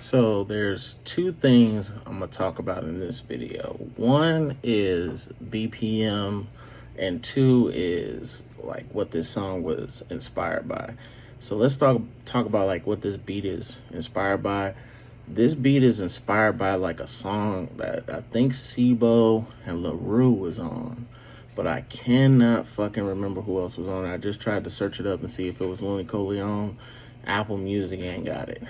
So there's two things I'm gonna talk about in this video. One is BPM, and two is like what this song was inspired by. So let's talk about like what this beat is inspired by. This beat is inspired by like a song that I think Sibo and LaRue was on, but I cannot fucking remember who else was on it. I just tried to search it up and see if it was Looney Coleon. Apple Music ain't got it.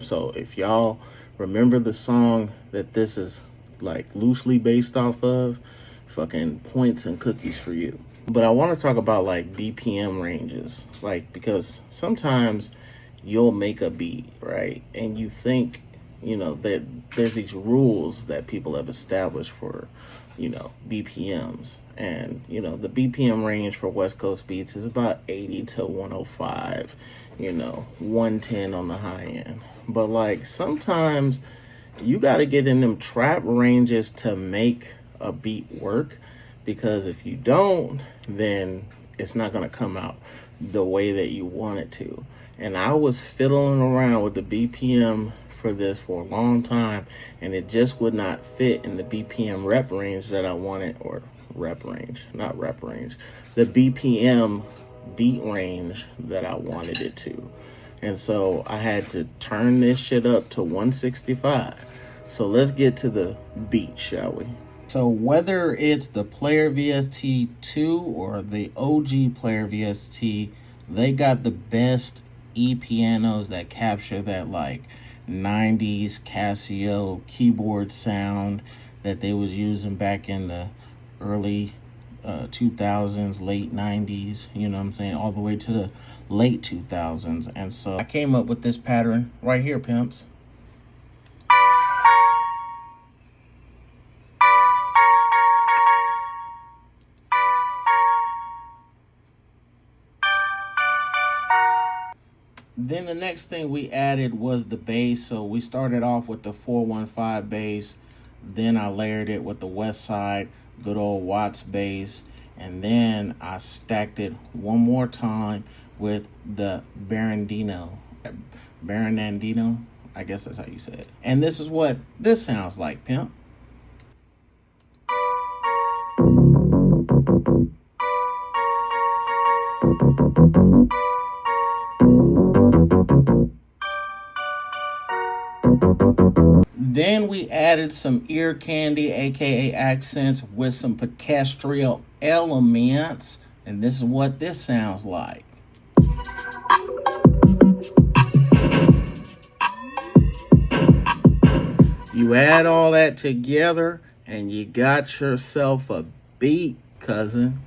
So if y'all remember the song that this is like loosely based off of, fucking points and cookies for you. But I want to talk about like BPM ranges, like, because sometimes you'll make a beat, right? And you think, that there's these rules that people have established for, BPMs. And, the BPM range for West Coast beats is about 80 to 105, 110 on the high end. But like sometimes you got to get in them trap ranges to make a beat work, because if you don't, then it's not going to come out the way that you want it to. And I was fiddling around with the BPM for this for a long time, and it just would not fit in the BPM rep range that I wanted, or rep range, not rep range, the BPM beat range that I wanted it to. And so I had to turn this shit up to 165. So let's get to the beat, shall we? So whether it's the Player VST2 or the OG Player VST, they got the best pianos that capture that like 90s Casio keyboard sound that they was using back in the early 2000s, late 90s, you know what I'm saying, all the way to the late 2000s. And so I came up with this pattern right here, pimps. Then the next thing we added was the bass. So we started off with the 415 bass. Then I layered it with the West Side, good old Watts bass. And then I stacked it one more time with the Barandino, I guess that's how you say it. And this is what this sounds like, pimp. Then we added some ear candy, aka accents, with some orchestral elements, and this is what this sounds like. You add all that together and you got yourself a beat, cousin.